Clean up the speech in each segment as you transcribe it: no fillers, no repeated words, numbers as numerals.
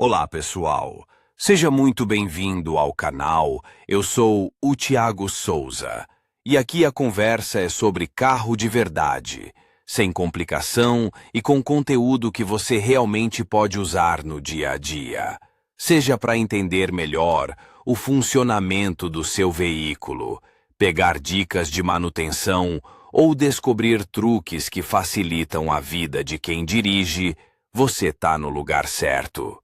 Olá, pessoal. Seja muito bem-vindo ao canal. Eu sou o Thiago Souza. E aqui a conversa é sobre carro de verdade, sem complicação e com conteúdo que você realmente pode usar no dia a dia. Seja para entender melhor o funcionamento do seu veículo, pegar dicas de manutenção ou descobrir truques que facilitam a vida de quem dirige, você está no lugar certo.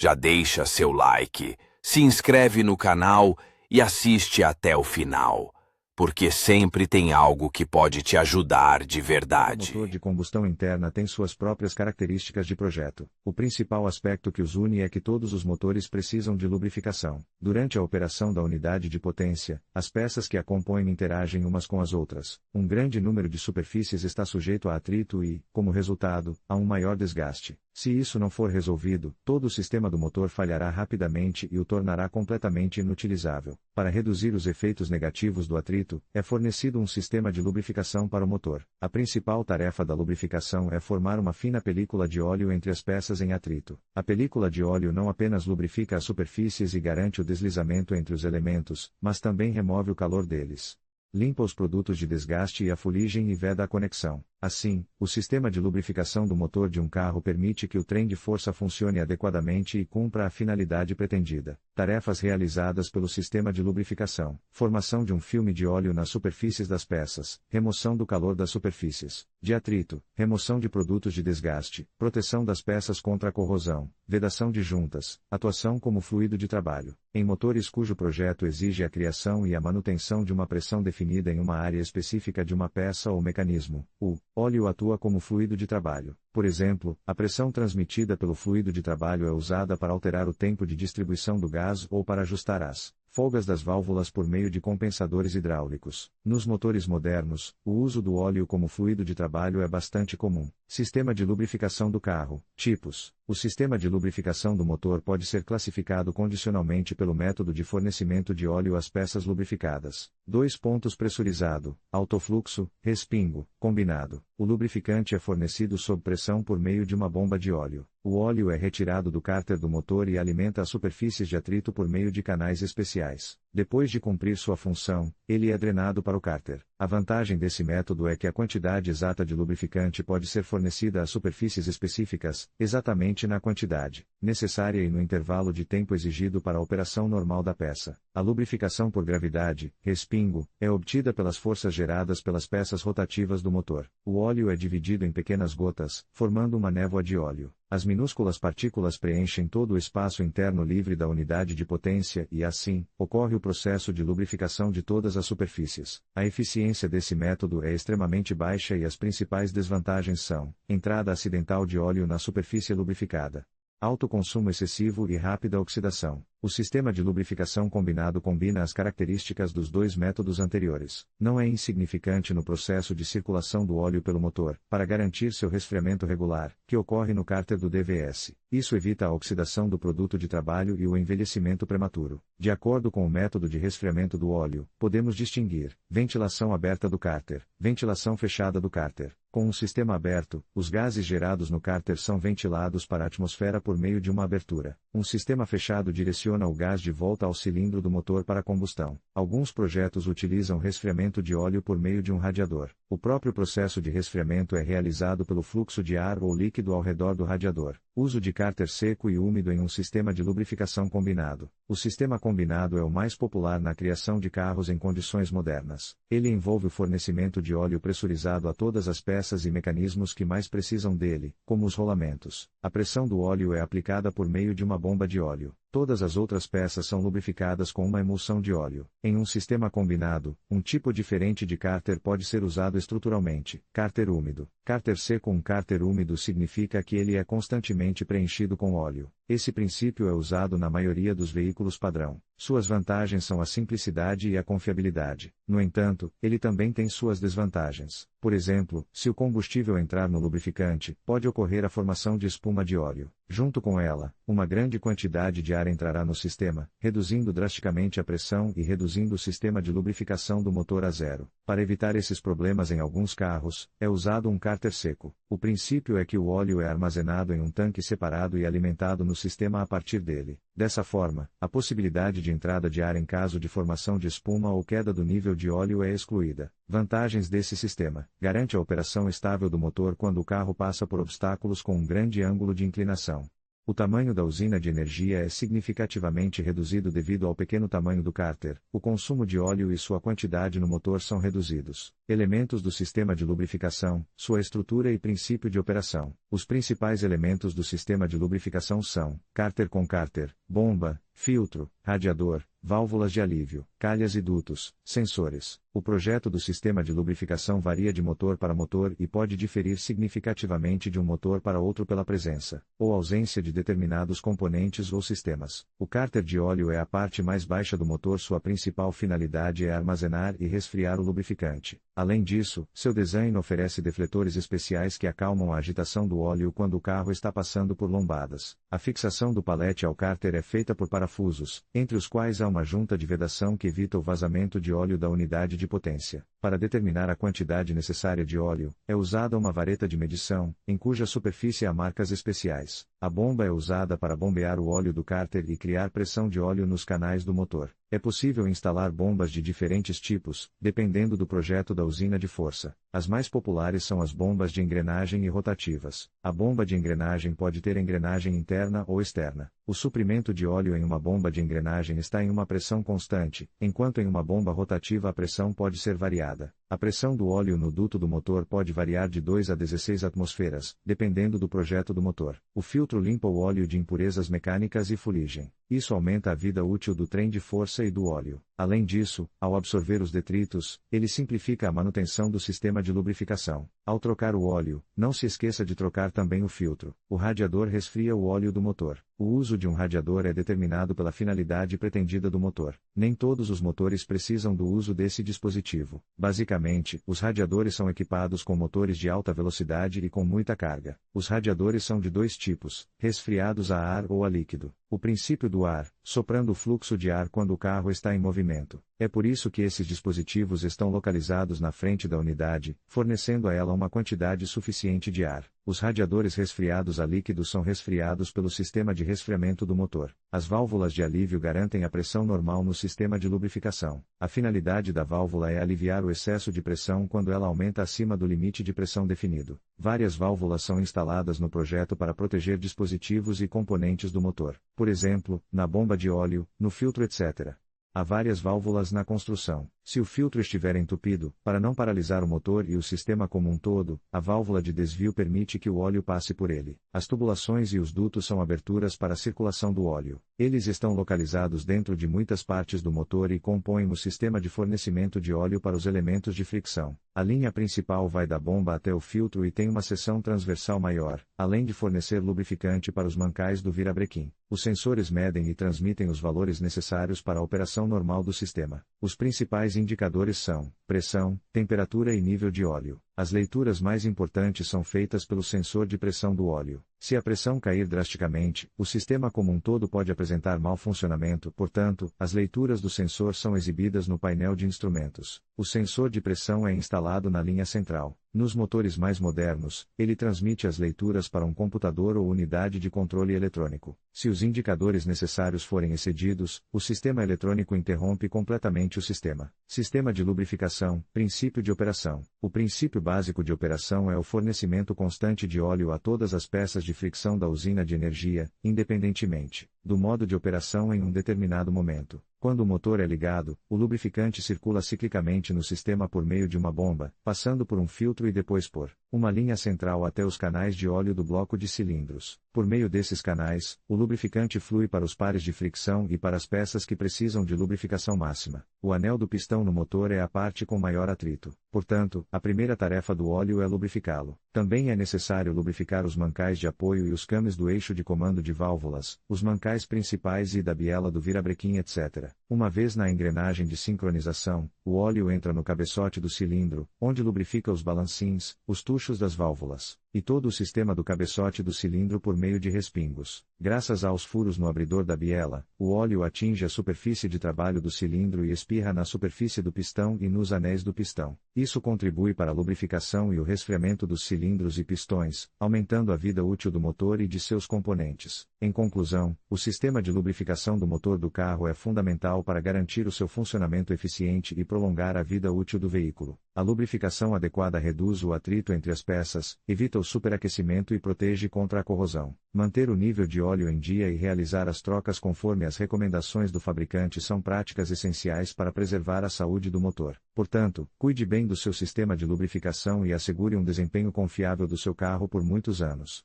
Já deixa seu like, se inscreve no canal e assiste até o final, porque sempre tem algo que pode te ajudar de O verdade. motor de combustão interna tem suas próprias características de projeto. O principal aspecto que os une é que todos os motores precisam de lubrificação. Durante a operação da unidade de potência, as peças que a compõem interagem umas com as outras. Um grande número de superfícies está sujeito a atrito e, como resultado, a um maior desgaste. Se isso não for resolvido, todo o sistema do motor falhará rapidamente e o tornará completamente inutilizável. Para reduzir os efeitos negativos do atrito, é fornecido um sistema de lubrificação para o motor. A principal tarefa da lubrificação é formar uma fina película de óleo entre as peças em atrito. A película de óleo não apenas lubrifica as superfícies e garante o deslizamento entre os elementos, mas também remove o calor deles. Limpa os produtos de desgaste e a fuligem e veda a conexão. Assim, o sistema de lubrificação do motor de um carro permite que o trem de força funcione adequadamente e cumpra a finalidade pretendida. Tarefas realizadas pelo sistema de lubrificação: formação de um filme de óleo nas superfícies das peças, remoção do calor das superfícies de atrito, remoção de produtos de desgaste, proteção das peças contra a corrosão, vedação de juntas, atuação como fluido de trabalho. Em motores cujo projeto exige a criação e a manutenção de uma pressão definida em uma área específica de uma peça ou mecanismo, o óleo atua como fluido de trabalho. Por exemplo, a pressão transmitida pelo fluido de trabalho é usada para alterar o tempo de distribuição do gás ou para ajustar as folgas das válvulas por meio de compensadores hidráulicos. Nos motores modernos, o uso do óleo como fluido de trabalho é bastante comum. Sistema de lubrificação do carro. Tipos. O sistema de lubrificação do motor pode ser classificado condicionalmente pelo método de fornecimento de óleo às peças lubrificadas. 2 pontos pressurizado, autofluxo, respingo, combinado. O lubrificante é fornecido sob pressão por meio de uma bomba de óleo. O óleo é retirado do cárter do motor e alimenta as superfícies de atrito por meio de canais especiais. Depois de cumprir sua função, ele é drenado para o cárter. A vantagem desse método é que a quantidade exata de lubrificante pode ser fornecida às superfícies específicas, exatamente na quantidade necessária e no intervalo de tempo exigido para a operação normal da peça. A lubrificação por gravidade, respingo, é obtida pelas forças geradas pelas peças rotativas do motor. O óleo é dividido em pequenas gotas, formando uma névoa de óleo. As minúsculas partículas preenchem todo o espaço interno livre da unidade de potência e, assim, ocorre o processo de lubrificação de todas as superfícies. A eficiência desse método é extremamente baixa e as principais desvantagens são: entrada acidental de óleo na superfície lubrificada, alto consumo excessivo e rápida oxidação. O sistema de lubrificação combinado combina as características dos dois métodos anteriores. Não é insignificante no processo de circulação do óleo pelo motor, para garantir seu resfriamento regular, que ocorre no cárter do DVS. Isso evita a oxidação do produto de trabalho e o envelhecimento prematuro. De acordo com o método de resfriamento do óleo, podemos distinguir: ventilação aberta do cárter, ventilação fechada do cárter. Com um sistema aberto, os gases gerados no cárter são ventilados para a atmosfera por meio de uma abertura. Um sistema fechado direciona o gás de volta ao cilindro do motor para a combustão. Alguns projetos utilizam resfriamento de óleo por meio de um radiador. O próprio processo de resfriamento é realizado pelo fluxo de ar ou líquido ao redor do radiador. Uso de cárter seco e úmido em um sistema de lubrificação combinado. O sistema combinado é o mais popular na criação de carros em condições modernas. Ele envolve o fornecimento de óleo pressurizado a todas as peças e mecanismos que mais precisam dele, como os rolamentos. A pressão do óleo é aplicada por meio de uma bomba de óleo. Todas as outras peças são lubrificadas com uma emulsão de óleo. Em um sistema combinado, um tipo diferente de cárter pode ser usado estruturalmente: cárter úmido. Cárter seco. Um cárter úmido significa que ele é constantemente preenchido com óleo. Esse princípio é usado na maioria dos veículos padrão. Suas vantagens são a simplicidade e a confiabilidade. No entanto, ele também tem suas desvantagens. Por exemplo, se o combustível entrar no lubrificante, pode ocorrer a formação de espuma de óleo. Junto com ela, uma grande quantidade de ar entrará no sistema, reduzindo drasticamente a pressão e reduzindo o sistema de lubrificação do motor a zero. Para evitar esses problemas em alguns carros, é usado um cárter seco. O princípio é que o óleo é armazenado em um tanque separado e alimentado no sistema a partir dele. Dessa forma, a possibilidade de entrada de ar em caso de formação de espuma ou queda do nível de óleo é excluída. Vantagens desse sistema: garante a operação estável do motor quando o carro passa por obstáculos com um grande ângulo de inclinação. O tamanho da usina de energia é significativamente reduzido devido ao pequeno tamanho do cárter, o consumo de óleo e sua quantidade no motor são reduzidos. Elementos do sistema de lubrificação, sua estrutura e princípio de operação. Os principais elementos do sistema de lubrificação são: cárter com cárter, bomba, filtro, radiador, válvulas de alívio, calhas e dutos, sensores. O projeto do sistema de lubrificação varia de motor para motor e pode diferir significativamente de um motor para outro pela presença ou ausência de determinados componentes ou sistemas. O cárter de óleo é a parte mais baixa do motor. Sua principal finalidade é armazenar e resfriar o lubrificante. Além disso, seu design oferece defletores especiais que acalmam a agitação do óleo quando o carro está passando por lombadas. A fixação do palete ao cárter é feita por parafusos, entre os quais há uma junta de vedação que evita o vazamento de óleo da unidade de potência. Para determinar a quantidade necessária de óleo, é usada uma vareta de medição, em cuja superfície há marcas especiais. A bomba é usada para bombear o óleo do cárter e criar pressão de óleo nos canais do motor. É possível instalar bombas de diferentes tipos, dependendo do projeto da usina de força. As mais populares são as bombas de engrenagem e rotativas. A bomba de engrenagem pode ter engrenagem interna ou externa. O suprimento de óleo em uma bomba de engrenagem está em uma pressão constante, enquanto em uma bomba rotativa a pressão pode ser variada. A pressão do óleo no duto do motor pode variar de 2 a 16 atmosferas, dependendo do projeto do motor. O filtro limpa o óleo de impurezas mecânicas e fuligem. Isso aumenta a vida útil do trem de força e do óleo. Além disso, ao absorver os detritos, ele simplifica a manutenção do sistema de lubrificação. Ao trocar o óleo, não se esqueça de trocar também o filtro. O radiador resfria o óleo do motor. O uso de um radiador é determinado pela finalidade pretendida do motor. Nem todos os motores precisam do uso desse dispositivo. Basicamente, os radiadores são equipados com motores de alta velocidade e com muita carga. Os radiadores são de dois tipos: resfriados a ar ou a líquido. O princípio do ar, soprando o fluxo de ar quando o carro está em movimento. É por isso que esses dispositivos estão localizados na frente da unidade, fornecendo a ela uma quantidade suficiente de ar. Os radiadores resfriados a líquido são resfriados pelo sistema de resfriamento do motor. As válvulas de alívio garantem a pressão normal no sistema de lubrificação. A finalidade da válvula é aliviar o excesso de pressão quando ela aumenta acima do limite de pressão definido. Várias válvulas são instaladas no projeto para proteger dispositivos e componentes do motor. Por exemplo, na bomba de óleo, no filtro etc. Há várias válvulas na construção. Se o filtro estiver entupido, para não paralisar o motor e o sistema como um todo, a válvula de desvio permite que o óleo passe por ele. As tubulações e os dutos são aberturas para a circulação do óleo. Eles estão localizados dentro de muitas partes do motor e compõem o sistema de fornecimento de óleo para os elementos de fricção. A linha principal vai da bomba até o filtro e tem uma seção transversal maior, além de fornecer lubrificante para os mancais do virabrequim. Os sensores medem e transmitem os valores necessários para a operação normal do sistema. Os principais indicadores são pressão, temperatura e nível de óleo. As leituras mais importantes são feitas pelo sensor de pressão do óleo. Se a pressão cair drasticamente, o sistema como um todo pode apresentar mau funcionamento, portanto, as leituras do sensor são exibidas no painel de instrumentos. O sensor de pressão é instalado na linha central. Nos motores mais modernos, ele transmite as leituras para um computador ou unidade de controle eletrônico. Se os indicadores necessários forem excedidos, o sistema eletrônico interrompe completamente o sistema. Sistema de lubrificação, princípio de operação. O princípio básico de operação é o fornecimento constante de óleo a todas as peças de fricção da usina de energia, independentemente do modo de operação em um determinado momento. Quando o motor é ligado, o lubrificante circula ciclicamente no sistema por meio de uma bomba, passando por um filtro e depois por uma linha central até os canais de óleo do bloco de cilindros. Por meio desses canais, o lubrificante flui para os pares de fricção e para as peças que precisam de lubrificação máxima. O anel do pistão no motor é a parte com maior atrito. Portanto, a primeira tarefa do óleo é lubrificá-lo. Também é necessário lubrificar os mancais de apoio e os cames do eixo de comando de válvulas, os mancais principais e da biela do virabrequim etc. Uma vez na engrenagem de sincronização, o óleo entra no cabeçote do cilindro, onde lubrifica os balancins, os tuchos das válvulas. e todo o sistema do cabeçote do cilindro por meio de respingos. Graças aos furos no abridor da biela, o óleo atinge a superfície de trabalho do cilindro e espirra na superfície do pistão e nos anéis do pistão. Isso contribui para a lubrificação e o resfriamento dos cilindros e pistões, aumentando a vida útil do motor e de seus componentes. Em conclusão, o sistema de lubrificação do motor do carro é fundamental para garantir o seu funcionamento eficiente e prolongar a vida útil do veículo. A lubrificação adequada reduz o atrito entre as peças, evita o superaquecimento e protege contra a corrosão. Manter o nível de óleo em dia e realizar as trocas conforme as recomendações do fabricante são práticas essenciais para preservar a saúde do motor. Portanto, cuide bem do seu sistema de lubrificação e assegure um desempenho confiável do seu carro por muitos anos.